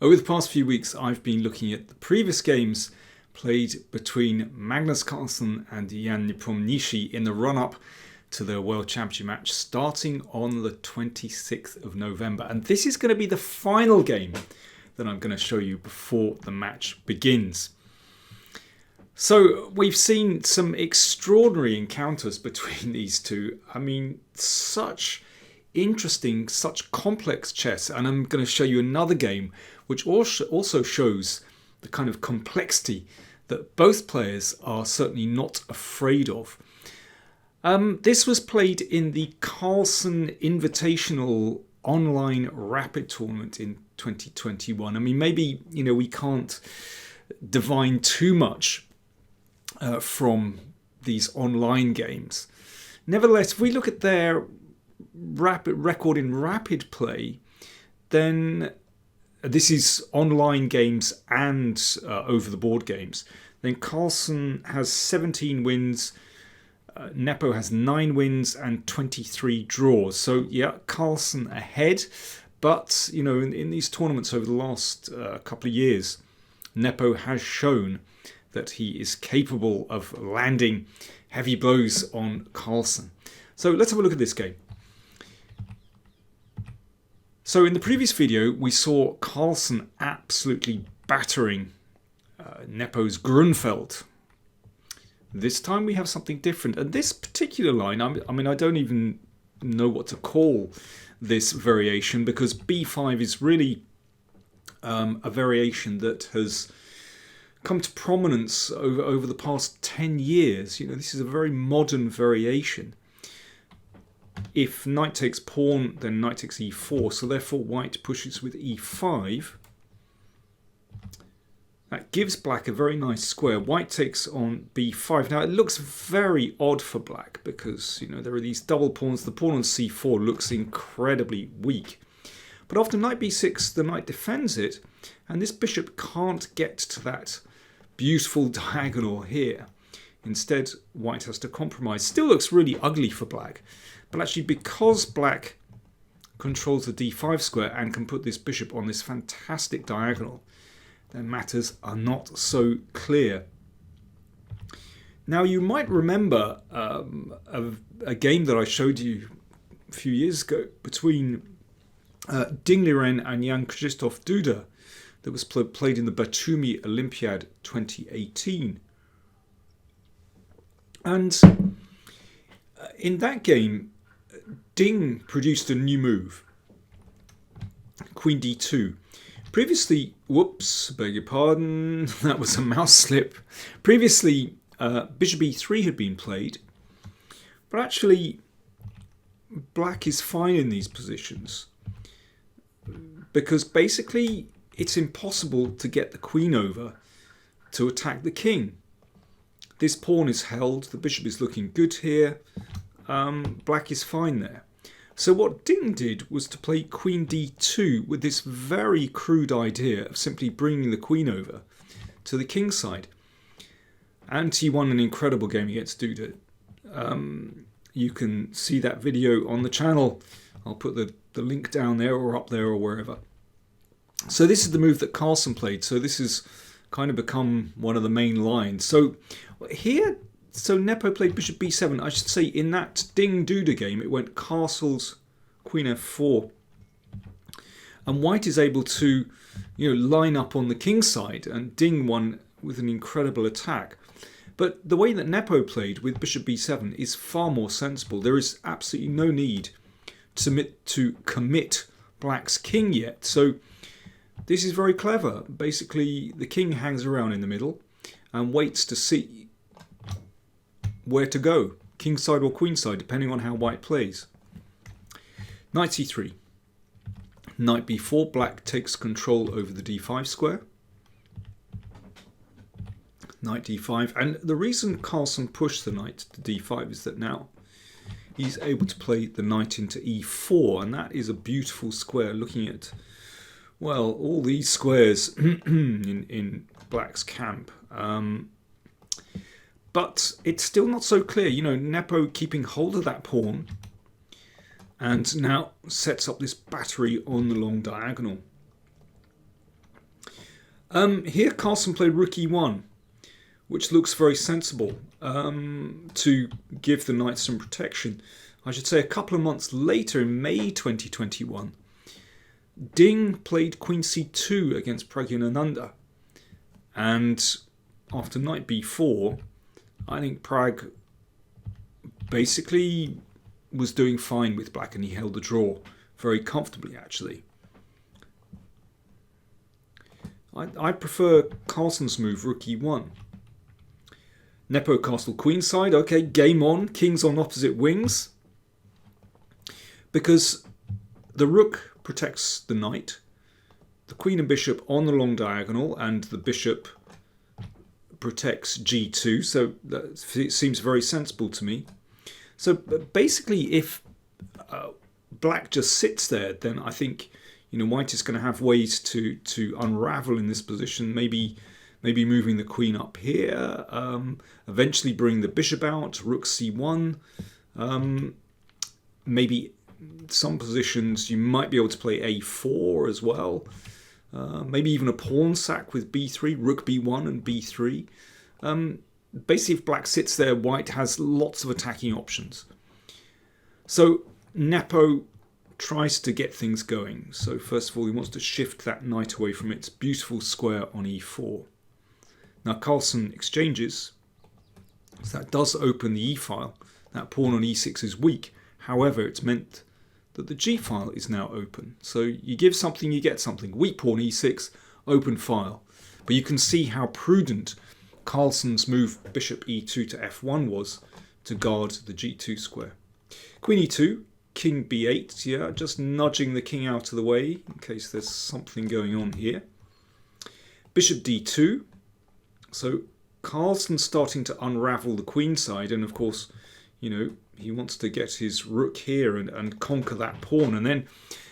Over the past few weeks, I've been looking at the previous games played between Magnus Carlsen and Nepomniachtchi in the run-up to their World Championship match starting on the 26th of November. And this is going to be the final game that I'm going to show you before the match begins. So we've seen some extraordinary encounters between these two. I mean, such interesting, such complex chess. And I'm going to show you another game which also shows the kind of complexity that both players are certainly not afraid of. This was played in the Carlsen Invitational online rapid tournament in 2021. I mean, maybe, we can't divine too much from these online games. Nevertheless, if we look at their rapid record in rapid play, then this is online games and over the board games. Then Carlsen has 17 wins, Nepo has 9 wins and 23 draws. So yeah, Carlsen ahead. But in these tournaments over the last couple of years, Nepo has shown that he is capable of landing heavy blows on Carlsen. So let's have a look at this game. So in the previous video, we saw Carlsen absolutely battering Nepo's Grunfeld. This time we have something different. And this particular line, I don't even know what to call this variation, because b5 is really a variation that has come to prominence over the past 10 years. This is a very modern variation. If knight takes pawn, then knight takes e4, so therefore white pushes with e5. That gives black a very nice square. White takes on b5. Now it looks very odd for black because there are these double pawns. The pawn on c4 looks incredibly weak. But after knight b6, the knight defends it, and this bishop can't get to that beautiful diagonal here. Instead, white has to compromise. Still looks really ugly for black. But actually, because black controls the d5 square and can put this bishop on this fantastic diagonal, then matters are not so clear. Now, you might remember a game that I showed you a few years ago between Ding Liren and Jan Krzysztof Duda that was played in the Batumi Olympiad 2018. And in that game, Ding produced a new move, Queen d2. Previously, whoops, beg your pardon, that was a mouse slip. Previously, Bishop e3 had been played, but actually, black is fine in these positions because basically it's impossible to get the queen over to attack the king. This pawn is held, the bishop is looking good here, black is fine there. So what Ding did was to play Queen d2 with this very crude idea of simply bringing the queen over to the king's side. And he won an incredible game against Duda. You can see that video on the channel. I'll put the link down there or up there or wherever. So this is the move that Carlsen played. So this has kind of become one of the main lines. So here, Nepo played Bishop b7. I should say in that Ding Duda game, it went castles, Queen f4, and white is able to, line up on the king's side, and Ding won with an incredible attack. But the way that Nepo played with Bishop b7 is far more sensible. There is absolutely no need to commit black's king yet. So this is very clever. Basically, the king hangs around in the middle and waits to see where to go, king side or queen side, depending on how white plays. Knight c3. Knight b4, black takes control over the d5 square. Knight d5, and the reason Carlsen pushed the knight to d5 is that now he's able to play the knight into e4, and that is a beautiful square looking at, well, all these squares in black's camp. But it's still not so clear. Nepo keeping hold of that pawn and now sets up this battery on the long diagonal. Here Carlsen played rook e1, which looks very sensible to give the knight some protection. I should say a couple of months later, in May 2021, Ding played queen c2 against Pragyanananda. And after knight b4, I think Prag basically was doing fine with black, and he held the draw very comfortably, actually. I prefer Carlsen's move, rook e1. Nepo castle queenside. Okay, game on. Kings on opposite wings. Because the rook protects the knight, the queen and bishop on the long diagonal, and the bishop protects g2. So that seems very sensible to me. So basically, if black just sits there, then I think white is going to have ways to unravel in this position. Maybe moving the queen up here. Eventually bring the bishop out. Rook c1. Maybe some positions you might be able to play a4 as well. Maybe even a pawn sack with b3, rook b1 and b3. Basically, if black sits there, white has lots of attacking options. So Nepo tries to get things going. So first of all, he wants to shift that knight away from its beautiful square on e4. Now Carlsen exchanges, so that does open the e-file. That pawn on e6 is weak. However, it's meant that the g-file is now open. So you give something, you get something. Weak pawn e6, open file. But you can see how prudent Carlsen's move bishop e2 to f1 was to guard the g2 square. Queen e2, king b8, yeah, just nudging the king out of the way in case there's something going on here. Bishop d2, so Carlsen's starting to unravel the queen side, and of course, he wants to get his rook here and conquer that pawn. And then,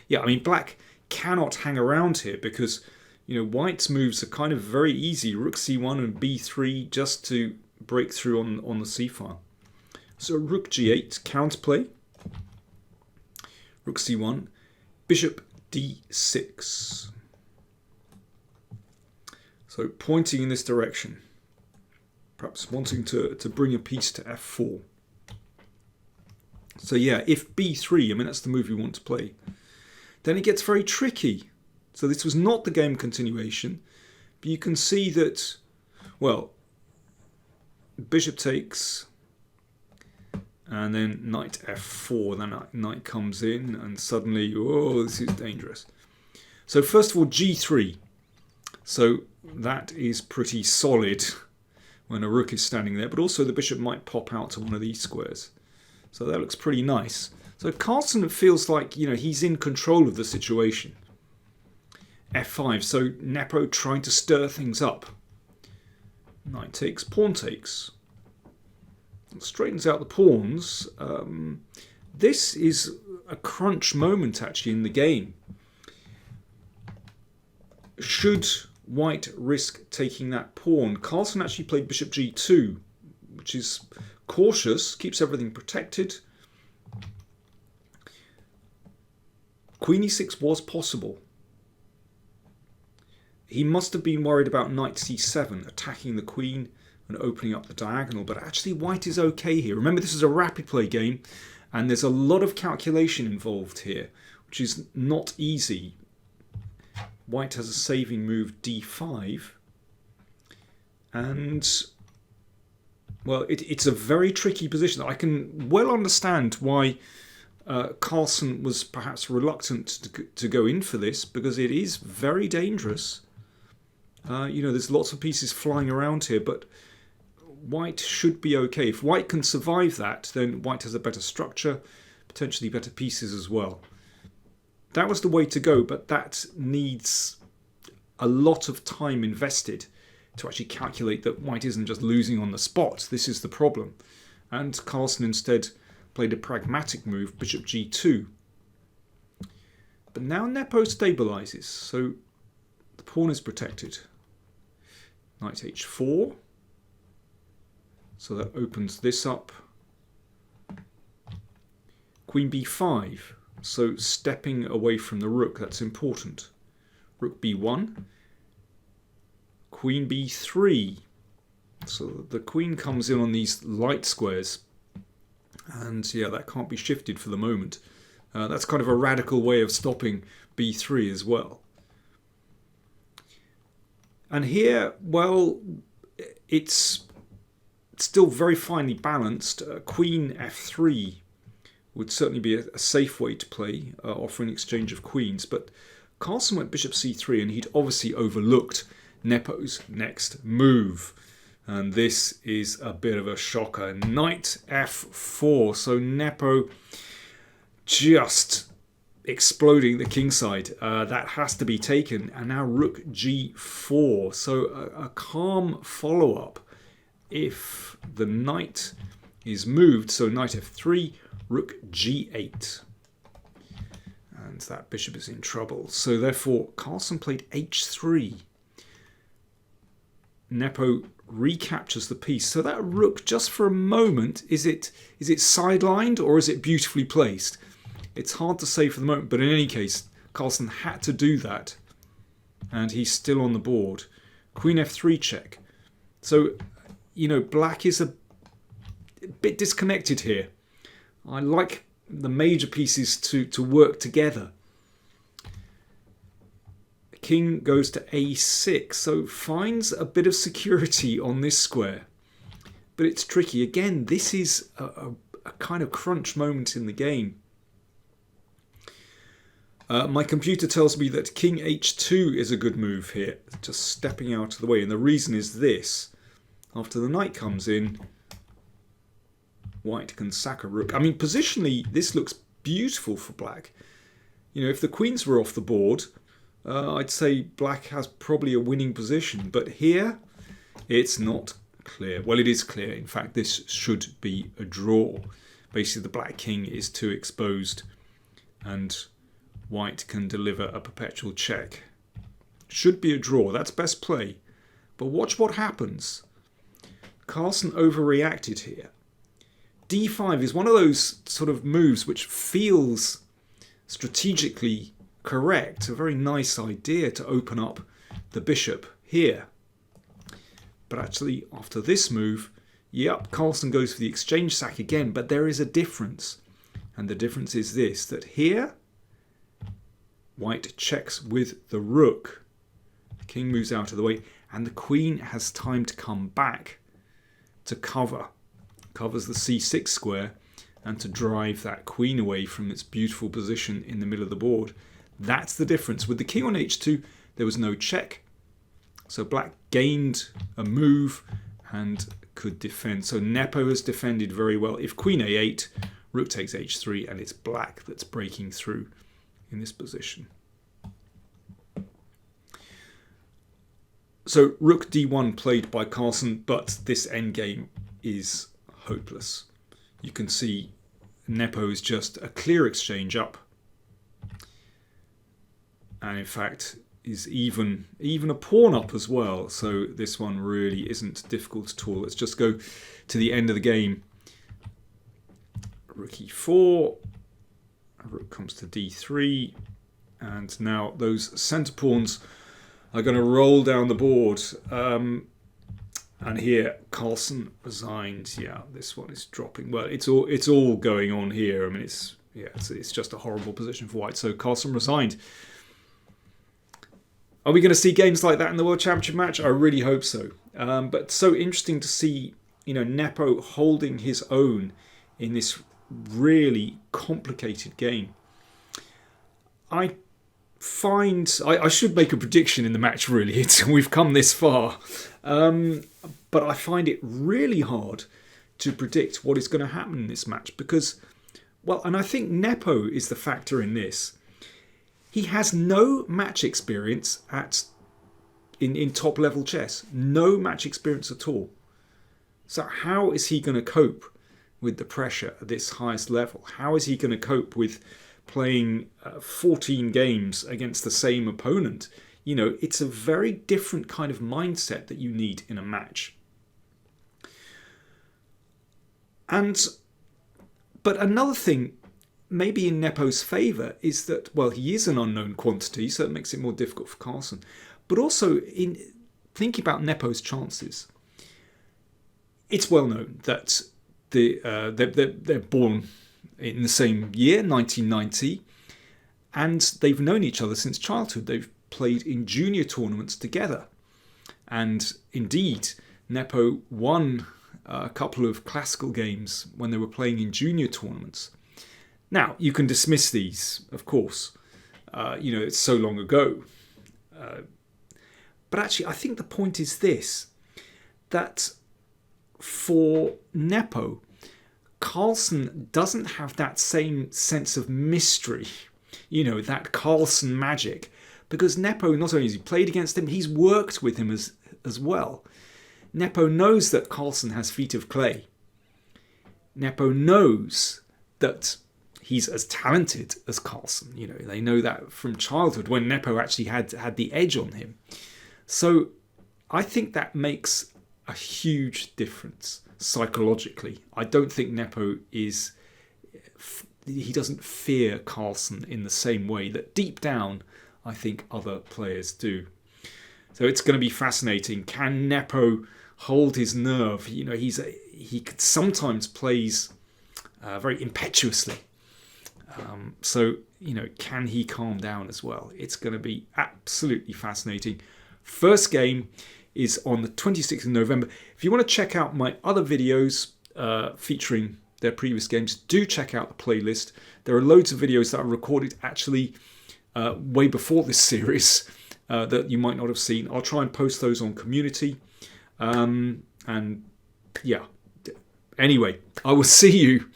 yeah, I mean, black cannot hang around here because, white's moves are kind of very easy. Rook c1 and b3 just to break through on the c-file. So rook g8, counterplay. Rook c1, bishop d6. So pointing in this direction. Perhaps wanting to bring a piece to f4. So yeah, if b3, I mean that's the move you want to play, then it gets very tricky. So this was not the game continuation, but you can see that, well, bishop takes, and then knight f4, then knight comes in, and suddenly, oh, this is dangerous. So first of all, g3. So that is pretty solid when a rook is standing there, but also the bishop might pop out to one of these squares. So that looks pretty nice. So Carlsen feels like, he's in control of the situation. f5, so Nepo trying to stir things up. Knight takes, pawn takes. Straightens out the pawns. This is a crunch moment actually in the game. Should white risk taking that pawn? Carlsen actually played bishop g2, which is cautious, keeps everything protected. Queen e6 was possible. He must have been worried about knight c7, attacking the queen and opening up the diagonal, but actually white is okay here. Remember, this is a rapid play game, and there's a lot of calculation involved here, which is not easy. White has a saving move d5, and well, it's a very tricky position. I can well understand why Carlsen was perhaps reluctant to go in for this, because it is very dangerous. There's lots of pieces flying around here, but white should be okay. If white can survive that, then white has a better structure, potentially better pieces as well. That was the way to go, but that needs a lot of time invested to actually calculate that white isn't just losing on the spot. This is the problem. And Carlsen instead played a pragmatic move, bishop g2. But now Nepo stabilizes, so the pawn is protected. Knight h4. So that opens this up. Queen b5. So stepping away from the rook, that's important. Rook b1. queen b3. So the queen comes in on these light squares. And yeah, that can't be shifted for the moment. That's kind of a radical way of stopping b3 as well. And here, well, it's still very finely balanced. Queen f3 would certainly be a safe way to play, offering exchange of queens. But Carlsen went bishop c3, and he'd obviously overlooked Nepo's next move. And this is a bit of a shocker. Knight f4. So Nepo just exploding the kingside. That has to be taken. And now rook g4. So a calm follow-up if the knight is moved. So knight f3, rook g8. And that bishop is in trouble. So therefore, Carlsen played h3. Nepo recaptures the piece. So that rook, just for a moment, is it sidelined or is it beautifully placed? It's hard to say for the moment, but in any case, Carlsen had to do that. And he's still on the board. Queen f3 check. So, you know, black is a bit disconnected here. I like the major pieces to work together. King goes to a6, so finds a bit of security on this square. But it's tricky. Again, this is a kind of crunch moment in the game. My computer tells me that king h2 is a good move here, just stepping out of the way. And the reason is this. After the knight comes in, white can sack a rook. I mean, positionally, this looks beautiful for black. You know, if the queens were off the board, I'd say black has probably a winning position. But here, it's not clear. Well, it is clear. In fact, this should be a draw. Basically, the black king is too exposed and white can deliver a perpetual check. Should be a draw. That's best play. But watch what happens. Carlsen overreacted here. d5 is one of those sort of moves which feels strategically correct. A very nice idea to open up the bishop here. But actually, after this move, yep, Carlsen goes for the exchange sack again. But there is a difference. And the difference is this, that here, white checks with the rook. The king moves out of the way. And the queen has time to come back to cover. Covers the c6 square. And to drive that queen away from its beautiful position in the middle of the board. That's the difference. With the king on h2, there was no check. So black gained a move and could defend. So Nepo has defended very well. If queen a8, rook takes h3, and it's black that's breaking through in this position. So rook d1 played by Carlsen, but this endgame is hopeless. You can see Nepo is just a clear exchange up. And in fact is even a pawn up as well. So this one really isn't difficult at all. Let's just go to the end of the game. Rook e4. Rook comes to d3. And now those centre pawns are going to roll down the board. And here Carlsen resigned. Yeah, this one is dropping. Well, it's all going on here. I mean, it's just a horrible position for white. So Carlsen resigned. Are we going to see games like that in the World Championship match? I really hope so. But so interesting to see, you know, Nepo holding his own in this really complicated game. I should make a prediction in the match, really. We've come this far. But I find it really hard to predict what is going to happen in this match because, well, and I think Nepo is the factor in this. He has no match experience in top level chess. No match experience at all. So how is he going to cope with the pressure at this highest level? How is he going to cope with playing 14 games against the same opponent? You know, it's a very different kind of mindset that you need in a match. But another thing, maybe in Nepo's favour, is that, well, he is an unknown quantity, so it makes it more difficult for Carlsen. But also, thinking about Nepo's chances, it's well known that they're born in the same year, 1990, and they've known each other since childhood. They've played in junior tournaments together. And indeed, Nepo won a couple of classical games when they were playing in junior tournaments. Now, you can dismiss these, of course. It's so long ago. But actually, I think the point is this, that for Nepo, Carlsen doesn't have that same sense of mystery, that Carlsen magic, because Nepo, not only has he played against him, he's worked with him as well. Nepo knows that Carlsen has feet of clay. Nepo knows that he's as talented as Carlsen. They know that from childhood when Nepo actually had the edge on him. So I think that makes a huge difference psychologically. I don't think Nepo he doesn't fear Carlsen in the same way that deep down I think other players do. So it's going to be fascinating. Can Nepo hold his nerve? He sometimes plays very impetuously. Can he calm down as well? It's going to be absolutely fascinating. First game is on the 26th of November. If you want to check out my other videos featuring their previous games, do check out the playlist. There are loads of videos that are recorded actually way before this series that you might not have seen. I'll try and post those on community. Anyway, I will see you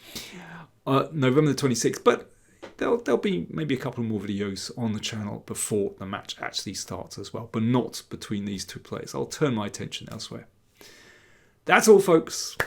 November the 26th, but there'll be maybe a couple more videos on the channel before the match actually starts as well, but not between these two players. I'll turn my attention elsewhere. That's all, folks.